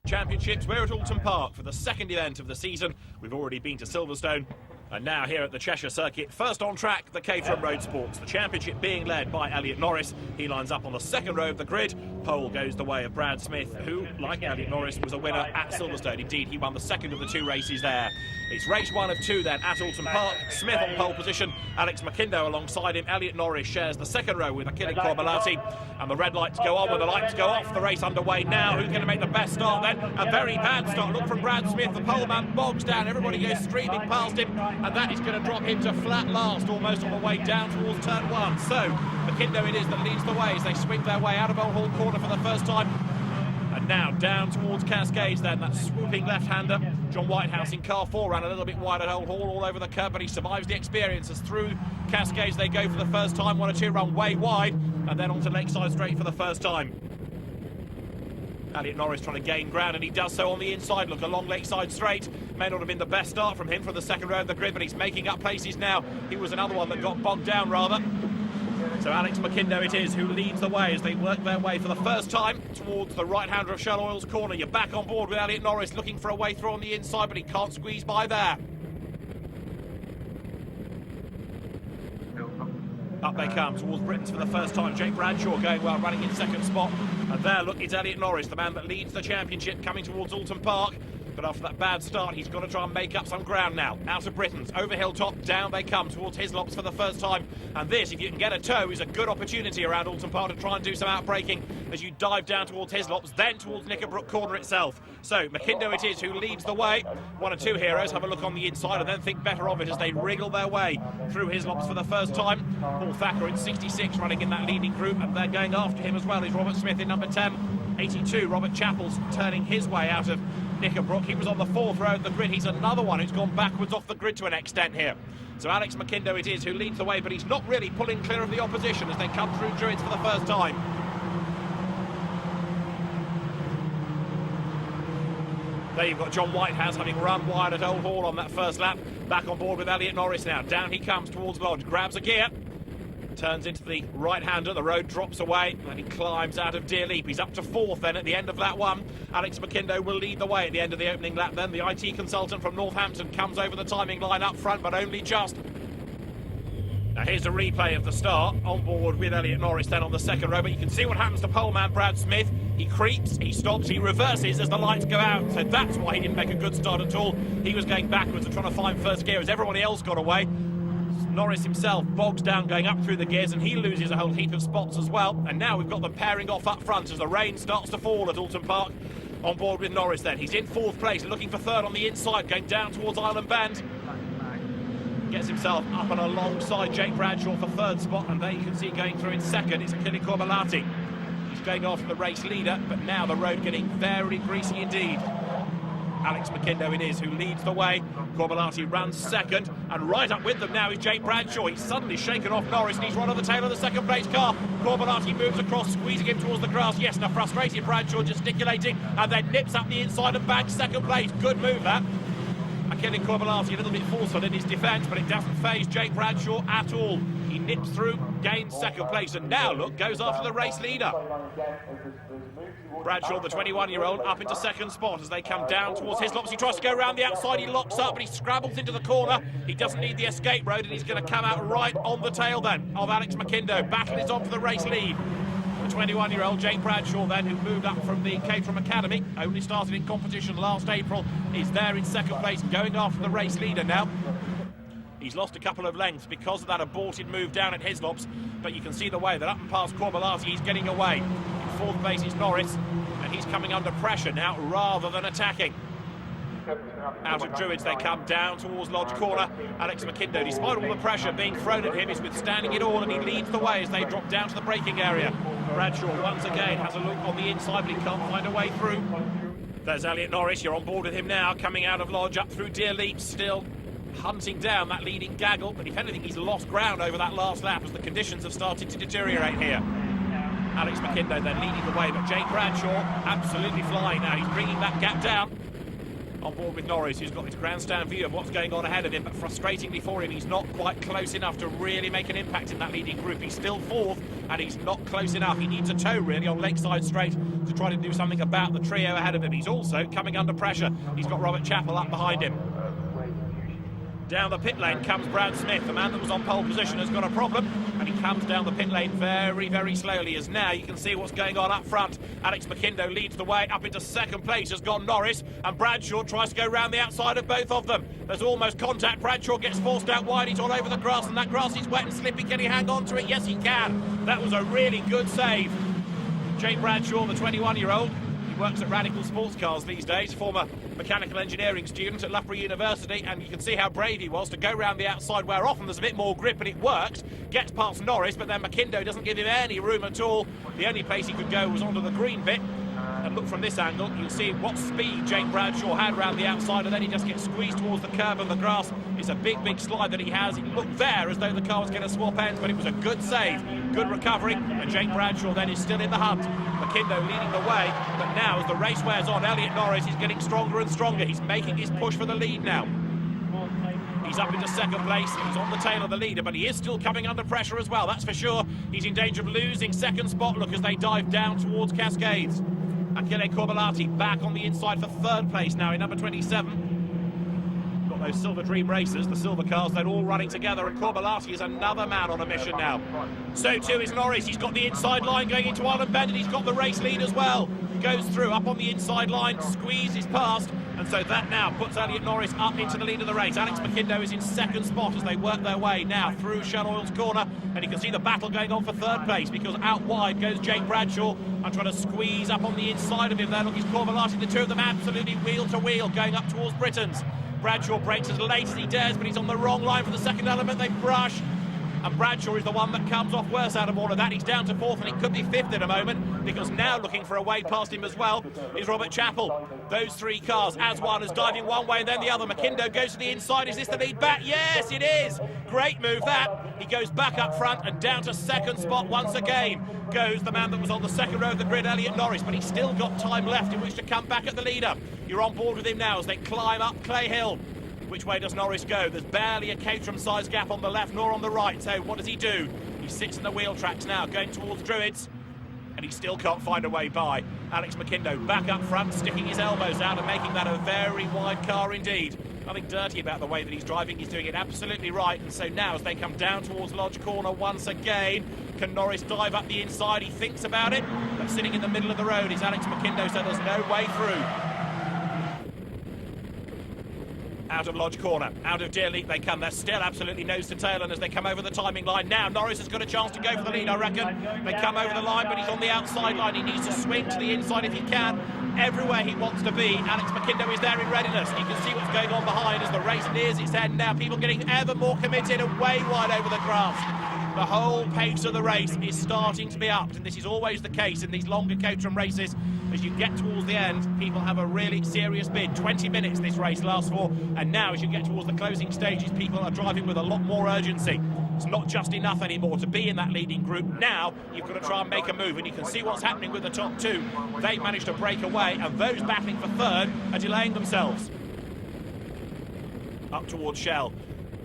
Championships. We're at Oulton Park for the second event of the season. We've already been to Silverstone. And now here at the Cheshire Circuit, first on track, the Caterham Roadsports. The championship being led by Elliot Norris. He lines up on the second row of the grid. Pole goes the way of Brad Smith, who, like Elliot Norris, was a winner at Silverstone. Indeed, he won the second of the two races there. It's race one of two then at Oulton Park. Smith on pole position, Alex McIndoe alongside him. Elliot Norris shares the second row with Achille Corbalati. And the red lights go on when the lights go off. The race underway now. Who's going to make the best start then? A very bad start. Look from Brad Smith. The poleman bogs down. Everybody goes streaming past him. And that is going to drop him to flat last, almost on the way down towards turn one. So, McIndoe it is that leads the way as they swing their way out of Old Hall Corner for the first time. And now down towards Cascades then, that swooping left-hander. John Whitehouse in car 4 ran a little bit wide at Old Hall, all over the curb, but he survives the experience as through Cascades they go for the first time. 1 or 2 run way wide, and then onto Lakeside Straight for the first time. Elliot Norris trying to gain ground, and he does so on the inside. Look, along Lakeside Straight. May not have been the best start from him from the second row of the grid, but he's making up places now. He was another one that got bogged down, rather. So Alex McIndoe it is who leads the way as they work their way for the first time towards the right-hander of Shell Oil's corner. You're back on board with Elliot Norris looking for a way through on the inside, but he can't squeeze by there. Up they come towards Britons for the first time. Jake Bradshaw going well, running in second spot. And there, look, it's Elliot Norris, the man that leads the championship, coming towards Oulton Park. But after that bad start, he's got to try and make up some ground now. Out of Britons, over Hilltop, down they come towards Hislops for the first time. And this, if you can get a toe, is a good opportunity around Oulton Park to try and do some outbraking as you dive down towards Hislops, then towards Knickerbrook Corner itself. So McIndoe it is who leads the way. 1 or 2 heroes have a look on the inside and then think better of it as they wriggle their way through Hislops for the first time. Paul Thacker in 66 running in that leading group, and they're going after him as well is Robert Smith in number 10. 82, Robert Chappell's turning his way out of Knickerbrook. He was on the 4th row of the grid. He's another one who's gone backwards off the grid to an extent here. So Alex McIndoe it is who leads the way, but he's not really pulling clear of the opposition as they come through Druids for the first time. There you've got John Whitehouse having run wide at Old Hall on that first lap. Back on board with Elliot Norris now. Down he comes towards Lodge, grabs a gear. Turns into the right-hander, the road drops away, and he climbs out of Deer Leap. He's up to 4th then at the end of lap 1. Alex McIndoe will lead the way at the end of the opening lap then. The IT consultant from Northampton comes over the timing line up front, but only just. Now here's a replay of the start, on board with Elliot Norris then on the second row, but you can see what happens to poleman Brad Smith. He creeps, he stops, he reverses as the lights go out, so that's why he didn't make a good start at all. He was going backwards and trying to find first gear as everybody else got away. Norris himself bogs down going up through the gears, and he loses a whole heap of spots as well. And now we've got them pairing off up front as the rain starts to fall at Oulton Park. On board with Norris then. He's in 4th place, looking for 3rd on the inside, going down towards Island Bend. Gets himself up and alongside Jake Bradshaw for 3rd spot, and there you can see going through in 2nd, it's Achille Corbalati. He's going after the race leader, but now the road getting very greasy indeed. Alex McIndoe it is who leads the way. Corbalati runs 2nd, and right up with them now is Jake Bradshaw. He's suddenly shaken off Norris, and he's right on the tail of the 2nd place car. Corbalati moves across, squeezing him towards the grass. Yes, and a frustrated Bradshaw gesticulating, and then nips up the inside and bags 2nd place. Good move that. Achille Corbalati a little bit forceful in his defence, but it doesn't faze Jake Bradshaw at all. He nips through, gains 2nd place, and now, look, goes after the race leader. Bradshaw, the 21-year-old, up into 2nd spot as they come down towards Hislops. He tries to go around the outside, he locks up, but he scrabbles into the corner. He doesn't need the escape road, and he's going to come out right on the tail then of Alex McIndoe. Battle is on for the race lead. The 21-year-old Jake Bradshaw then, who moved up from the Caterham Academy, only started in competition last April, is there in 2nd place, going after the race leader now. He's lost a couple of lengths because of that aborted move down at Hislops, but you can see the way that up and past Corbalati he's getting away. In 4th place is Norris, and he's coming under pressure now rather than attacking. Out of Druids they come down towards Lodge Corner. Alex McIndoe, despite all the pressure being thrown at him, is withstanding it all, and he leads the way as they drop down to the braking area. Bradshaw once again has a look on the inside, but he can't find a way through. There's Elliot Norris, you're on board with him now, coming out of Lodge up through Deer Leap, still hunting down that leading gaggle, but if anything he's lost ground over that last lap as the conditions have started to deteriorate here. Alex McIndoe then leading the way, but Jake Bradshaw absolutely flying now. He's bringing that gap down on board with Norris, who's got this grandstand view of what's going on ahead of him, but frustratingly for him, he's not quite close enough to really make an impact in that leading group. He's still fourth, and he's not close enough. He needs a tow, really, on Lakeside Straight to try to do something about the trio ahead of him. He's also coming under pressure. He's got Robert Chappell up behind him. Down the pit lane comes Brad Smith. The man that was on pole position has got a problem, and he comes down the pit lane very, very slowly, as now you can see what's going on up front. Alex McIndoe leads the way. Up into second place has gone Norris, and Bradshaw tries to go round the outside of both of them. There's almost contact. Bradshaw gets forced out wide. He's all over the grass, and that grass is wet and slippy. Can he hang on to it? Yes, he can. That was a really good save. Jake Bradshaw, the 21-year-old, works at Radical Sports Cars these days, former mechanical engineering student at Loughborough University, and you can see how brave he was to go round the outside where often there's a bit more grip, and it works. Gets past Norris, but then McIndoe doesn't give him any room at all. The only place he could go was onto the green bit. And look from this angle, you'll see what speed Jake Bradshaw had round the outside, and then he just gets squeezed towards the curb of the grass. It's a big, big slide that he has. It looked there as though the car was going to swap ends, but it was a good save, good recovery, and Jake Bradshaw then is still in the hunt. McIndoe leading the way, but now as the race wears on, Elliot Norris is getting stronger and stronger. He's making his push for the lead now. He's up into second place, he's on the tail of the leader, but he is still coming under pressure as well, that's for sure. He's in danger of losing second spot, look, as they dive down towards Cascades. Achille Corbalati back on the inside for third place now in number 27. Got those Silver Dream racers, the silver cars, they're all running together, and Corbalati is another man on a mission now. So too is Norris. He's got the inside line going into Island Bend, and he's got the race lead as well. Goes through up on the inside line, squeezes past, and so that now puts Elliot Norris up into the lead of the race. Alex McIndoe is in second spot as they work their way now through Shell Oil's corner, and you can see the battle going on for third place, because out wide goes Jake Bradshaw and trying to squeeze up on the inside of him there. Look, he's Corbalati, the two of them absolutely wheel to wheel going up towards Britain's. Bradshaw breaks as late as he dares, but he's on the wrong line for the second element. They brush, and Bradshaw is the one that comes off worse out of all of that. He's down to fourth, and it could be fifth in a moment, because now looking for a way past him as well is Robert Chappell. Those three cars, as one is diving one way and then the other. McIndoe goes to the inside. Is this the lead back? Yes, it is. Great move that. He goes back up front, and down to second spot once again goes the man that was on the second row of the grid, Elliot Norris, but he's still got time left in which to come back at the leader. You're on board with him now as they climb up Clay Hill. Which way does Norris go? There's barely a Caterham-sized gap on the left nor on the right, so what does he do? He sits in the wheel tracks now, going towards Druids, and he still can't find a way by. Alex McIndoe back up front, sticking his elbows out and making that a very wide car indeed. Nothing dirty about the way that he's driving, he's doing it absolutely right, and so now as they come down towards Lodge Corner once again, can Norris dive up the inside? He thinks about it, but sitting in the middle of the road is Alex McIndoe, so there's no way through. Out of Lodge Corner, out of Deerleak they come. They're still absolutely nose to tail, and as they come over the timing line now, Norris has got a chance to go for the lead, I reckon. They come over the line, but he's on the outside line. He needs to swing to the inside if he can. Everywhere he wants to be, Alex McIndoe is there in readiness. You can see what's going on behind as the race nears its end now. People getting ever more committed and way wide over the grass. The whole pace of the race is starting to be upped, and this is always the case in these longer Caterham races. As you get towards the end, people have a really serious bid. 20 minutes this race lasts for, and now as you get towards the closing stages, people are driving with a lot more urgency. It's not just enough anymore to be in that leading group. Now you've got to try and make a move, and you can see what's happening with the top two. They managed to break away, and those battling for third are delaying themselves. Up towards Shell.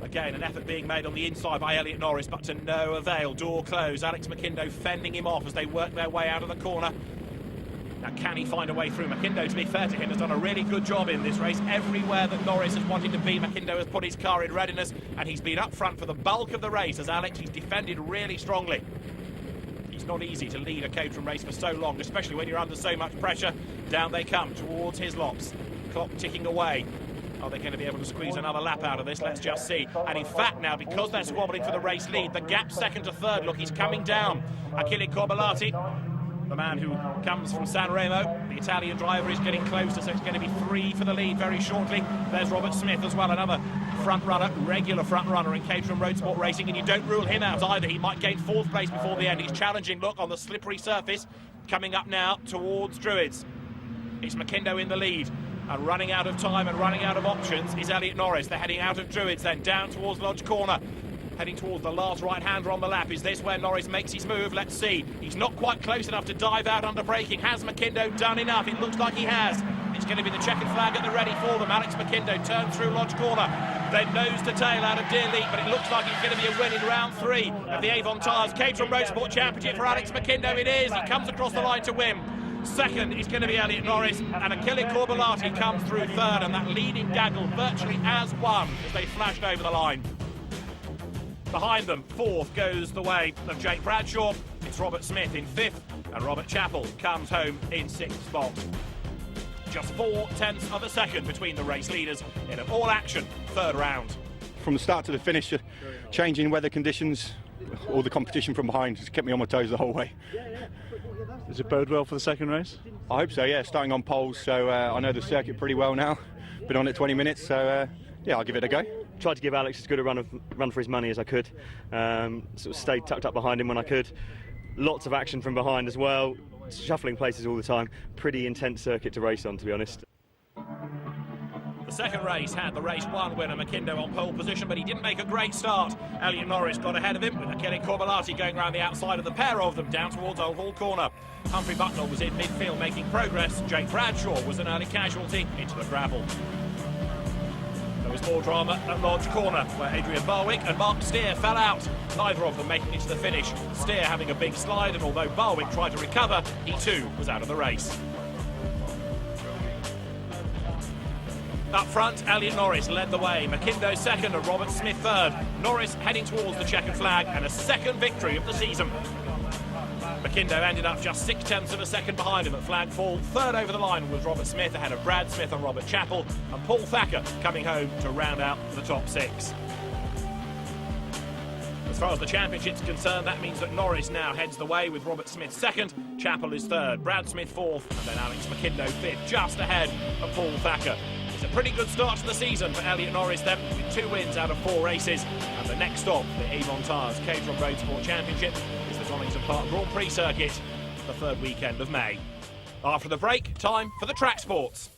Again, an effort being made on the inside by Elliot Norris, but to no avail. Door closed. Alex McIndoe fending him off as they work their way out of the corner. Now, can he find a way through? McIndoe, to be fair to him, has done a really good job in this race. Everywhere that Norris has wanted to be, McIndoe has put his car in readiness, and he's been up front for the bulk of the race as Alex. He's defended really strongly. It's not easy to lead a Caterham race for so long, especially when you're under so much pressure. Down they come towards Hislops. Clock ticking away. Are they going to be able to squeeze another lap out of this? Let's just see. And in fact now, because they're squabbling for the race lead, the gap second to third, look, he's coming down. Achille Corbalati, the man who comes from San Remo, the Italian driver, is getting closer, so it's going to be 3 for the lead very shortly. There's Robert Smith as well, another front runner, regular front runner in Caterham Roadsport racing, and you don't rule him out either. He might gain 4th place before the end. He's challenging, look, on the slippery surface, coming up now towards Druids. It's McIndoe in the lead. And running out of time and running out of options is Elliot Norris. They're heading out of Druids, then down towards Lodge Corner. Heading towards the last right-hander on the lap. Is this where Norris makes his move? Let's see. He's not quite close enough to dive out under braking. Has McIndoe done enough? It looks like he has. It's going to be the checkered flag at the ready for them. Alex McIndoe turns through Lodge Corner, then nose to tail out of Deer Leap, but it looks like it's going to be a win in round 3 of the Avon Tyres Caterham Roadsport Championship for Alex McIndoe. It is. He comes across the line to win. Second is going to be Elliot Norris, and Achille Corbolati comes through third, and that leading gaggle virtually as one as they flashed over the line. Behind them, fourth goes the way of Jake Bradshaw. It's Robert Smith in fifth, and Robert Chappell comes home in sixth spot. Just 0.4 of a second between the race leaders in an all-action third round. From the start to the finish, changing weather conditions, all the competition from behind has kept me on my toes the whole way. Does it bode well for the second race? I hope so, yeah. Starting on poles, so I know the circuit pretty well now. Been on it 20 minutes, so yeah, I'll give it a go. Tried to give Alex as good a run for his money as I could. Sort of stayed tucked up behind him when I could. Lots of action from behind as well. Shuffling places all the time. Pretty intense circuit to race on, to be honest. The second race had the race 1 winner McIndoe on pole position, but he didn't make a great start. Elliot Norris got ahead of him, with Achille Corbolati going around the outside of the pair of them down towards Old Hall Corner. Humphrey Bucknell was in midfield making progress. Jake Bradshaw was an early casualty into the gravel. There was more drama at Lodge Corner, where Adrian Barwick and Mark Steer fell out, neither of them making it to the finish. Steer having a big slide, and although Barwick tried to recover, he too was out of the race. Up front, Elliot Norris led the way, McIndoe second and Robert Smith third. Norris heading towards the checkered flag and a second victory of the season. McIndoe ended up just 0.6 of a second behind him at flag fall. Third over the line was Robert Smith ahead of Brad Smith and Robert Chappell, and Paul Thacker coming home to round out the top 6. As far as the championship's concerned, that means that Norris now heads the way with Robert Smith second, Chappell is third, Brad Smith fourth, and then Alex McIndoe fifth, just ahead of Paul Thacker. It's a pretty good start to the season for Elliot Norris then, with 2 wins out of 4 races, and the next stop, the Avon Tyres Caterham Roadsport Championship, is the Donington Park Grand Prix circuit, the third weekend of May. After the break, time for the track sports.